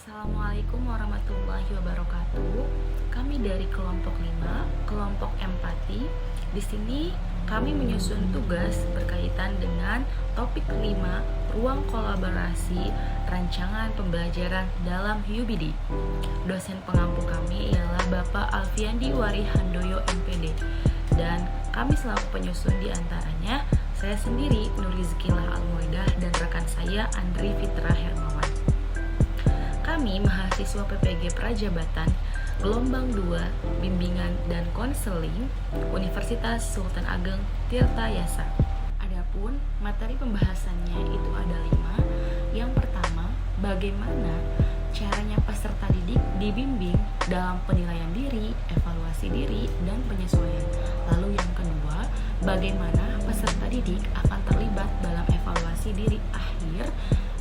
Assalamualaikum warahmatullahi wabarakatuh. Kami dari kelompok 5, kelompok empati. Di sini kami menyusun tugas berkaitan dengan topik 5, ruang kolaborasi rancangan pembelajaran dalam UBD. Dosen pengampu kami ialah Bapak Alfiandi Warihandoyo MPD, dan kami selaku penyusun di antaranya saya sendiri Nurizkilah Almoidah dan rekan saya Andri Fitra Hermawan. Kami mahasiswa PPG Prajabatan Gelombang 2 Bimbingan dan Konseling Universitas Sultan Ageng Tirtayasa. Adapun materi pembahasannya itu ada 5. Yang pertama, bagaimana caranya peserta didik dibimbing dalam penilaian diri, evaluasi diri, dan penyesuaian. Lalu yang kedua, bagaimana peserta didik akan terlibat dalam evaluasi diri akhir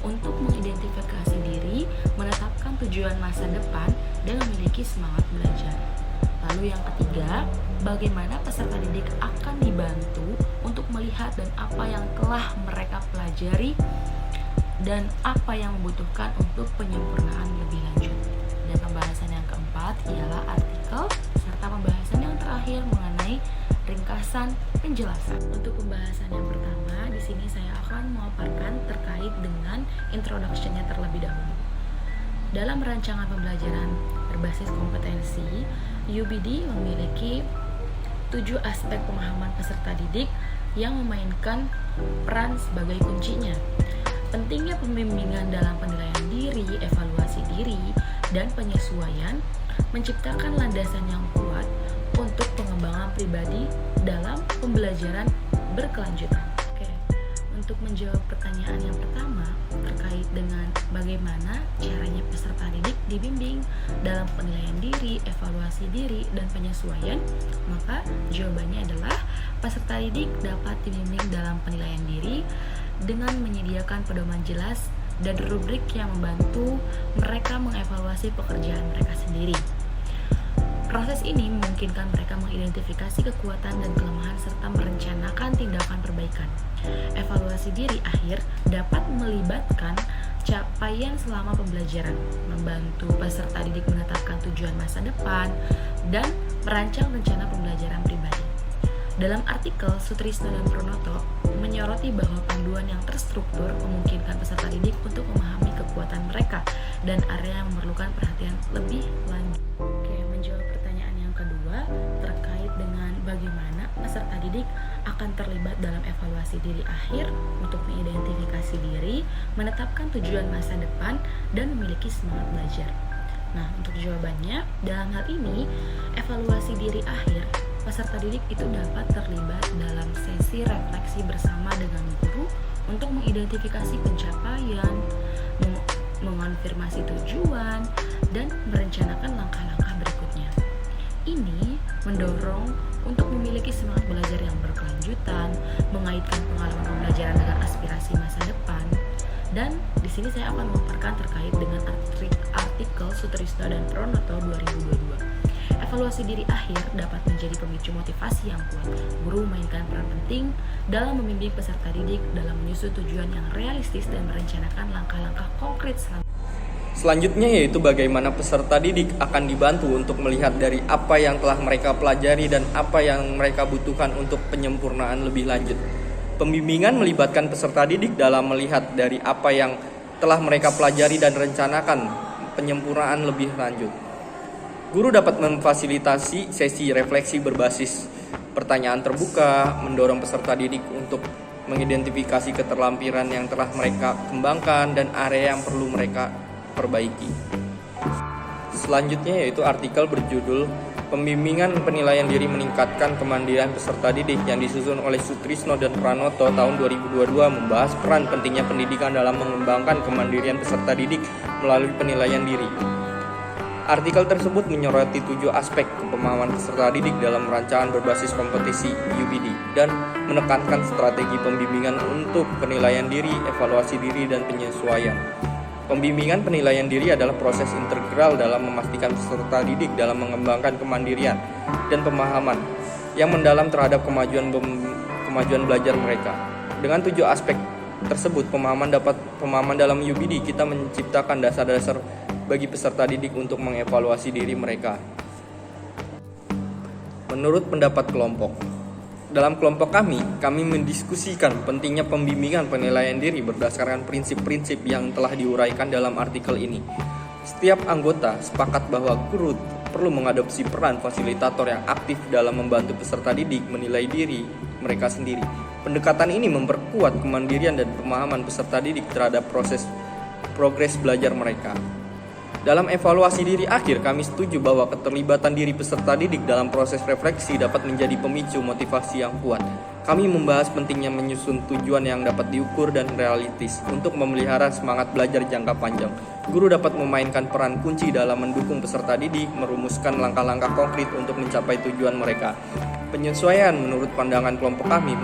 untuk mengidentifikasi diri, menetapkan tujuan masa depan, dan memiliki semangat belajar. Lalu yang ketiga, bagaimana peserta didik akan dibantu untuk melihat dan apa yang telah mereka pelajari dan apa yang membutuhkan untuk penyempurnaan lebih lanjut. Dan pembahasan yang keempat ialah artikel serta pembahasan yang terakhir mengenai ringkasan penjelasan. Untuk pembahasan yang pertama, di sini saya akan memaparkan terkait dengan introduction-nya terlebih dahulu. Dalam rancangan pembelajaran berbasis kompetensi, UBD memiliki 7 aspek pemahaman peserta didik yang memainkan peran sebagai kuncinya. Pentingnya pembimbingan dalam penilaian diri, evaluasi diri, dan penyesuaian menciptakan landasan yang kuat untuk pengembangan pribadi dalam pembelajaran berkelanjutan. Oke, untuk menjawab pertanyaan yang pertama terkait dengan bagaimana caranya peserta didik dibimbing dalam penilaian diri, evaluasi diri, dan penyesuaian, maka jawabannya adalah peserta didik dapat dibimbing dalam penilaian diri dengan menyediakan pedoman jelas dan rubrik yang membantu mereka mengevaluasi pekerjaan mereka sendiri. Proses ini memungkinkan mereka mengidentifikasi kekuatan dan kelemahan serta merencanakan tindakan perbaikan. Evaluasi diri akhir dapat melibatkan capaian selama pembelajaran, membantu peserta didik menetapkan tujuan masa depan, dan merancang rencana pembelajaran pribadi. Dalam artikel, Sutrisno dan Pronoto menyoroti bahwa panduan yang terstruktur memungkinkan peserta didik untuk memahami kekuatan mereka dan area yang memerlukan perhatian lebih lanjut. Oke, menjawab pertanyaan yang kedua terkait dengan bagaimana peserta didik akan terlibat dalam evaluasi diri akhir untuk mengidentifikasi diri, menetapkan tujuan masa depan, dan memiliki semangat belajar. Nah, untuk jawabannya, dalam hal ini, evaluasi diri akhir peserta didik itu dapat terlibat dalam sesi refleksi bersama dengan guru untuk mengidentifikasi pencapaian, mengonfirmasi tujuan, dan merencanakan langkah-langkah berikutnya. Ini mendorong untuk memiliki semangat belajar yang berkelanjutan, mengaitkan pengalaman pembelajaran dengan aspirasi masa depan. Dan di sini saya akan memaparkan terkait dengan artikel Sutrisno dan Pronoto 2022. Evaluasi diri akhir dapat menjadi pemicu motivasi yang kuat. Guru memainkan peran penting dalam membimbing peserta didik dalam menyusun tujuan yang realistis dan merencanakan langkah-langkah konkret Selanjutnya yaitu bagaimana peserta didik akan dibantu untuk melihat dari apa yang telah mereka pelajari dan apa yang mereka butuhkan untuk penyempurnaan lebih lanjut. Pembimbingan melibatkan peserta didik dalam melihat dari apa yang telah mereka pelajari dan rencanakan penyempurnaan lebih lanjut. Guru dapat memfasilitasi sesi refleksi berbasis pertanyaan terbuka, mendorong peserta didik untuk mengidentifikasi keterampilan yang telah mereka kembangkan dan area yang perlu mereka perbaiki. Selanjutnya yaitu artikel berjudul Pembimbingan Penilaian Diri Meningkatkan Kemandirian Peserta Didik yang disusun oleh Sutrisno dan Pranoto tahun 2022 membahas peran pentingnya pendidikan dalam mengembangkan kemandirian peserta didik melalui penilaian diri. Artikel tersebut menyoroti 7 aspek pemahaman peserta didik dalam rancangan berbasis kompetisi UBD dan menekankan strategi pembimbingan untuk penilaian diri, evaluasi diri, dan penyesuaian. Pembimbingan penilaian diri adalah proses integral dalam memastikan peserta didik dalam mengembangkan kemandirian dan pemahaman yang mendalam terhadap kemajuan belajar mereka. Dengan 7 aspek tersebut, pemahaman dalam UBD kita menciptakan dasar-dasar bagi peserta didik untuk mengevaluasi diri mereka. Menurut pendapat kelompok, dalam kelompok kami mendiskusikan pentingnya pembimbingan penilaian diri berdasarkan prinsip-prinsip yang telah diuraikan dalam artikel ini. Setiap anggota sepakat bahwa guru perlu mengadopsi peran fasilitator yang aktif dalam membantu peserta didik menilai diri mereka sendiri. Pendekatan ini memperkuat kemandirian dan pemahaman peserta didik terhadap progres belajar mereka. Dalam evaluasi diri akhir, kami setuju bahwa keterlibatan diri peserta didik dalam proses refleksi dapat menjadi pemicu motivasi yang kuat. Kami membahas pentingnya menyusun tujuan yang dapat diukur dan realistis untuk memelihara semangat belajar jangka panjang. Guru dapat memainkan peran kunci dalam mendukung peserta didik, merumuskan langkah-langkah konkret untuk mencapai tujuan mereka. Penyesuaian menurut pandangan kelompok kami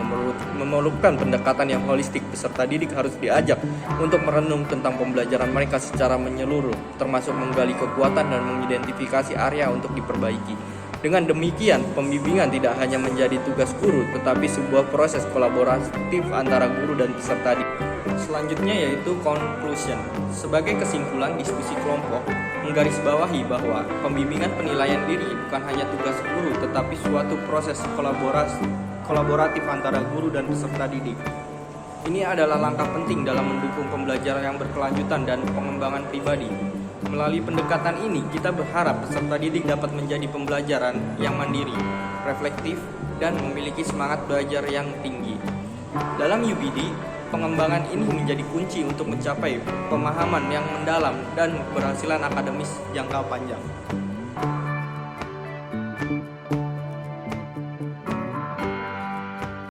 memerlukan pendekatan yang holistik. Peserta didik harus diajak untuk merenung tentang pembelajaran mereka secara menyeluruh, termasuk menggali kekuatan dan mengidentifikasi area untuk diperbaiki. Dengan demikian, pembimbingan tidak hanya menjadi tugas guru, tetapi sebuah proses kolaboratif antara guru dan peserta didik. Selanjutnya yaitu conclusion. Sebagai kesimpulan diskusi kelompok, menggarisbawahi bahwa pembimbingan penilaian diri bukan hanya tugas guru, tetapi suatu proses kolaboratif antara guru dan peserta didik. Ini adalah langkah penting dalam mendukung pembelajaran yang berkelanjutan dan pengembangan pribadi. Melalui pendekatan ini, kita berharap peserta didik dapat menjadi pembelajaran yang mandiri, reflektif, dan memiliki semangat belajar yang tinggi. Dalam UBD, pengembangan ini menjadi kunci untuk mencapai pemahaman yang mendalam dan keberhasilan akademis jangka panjang.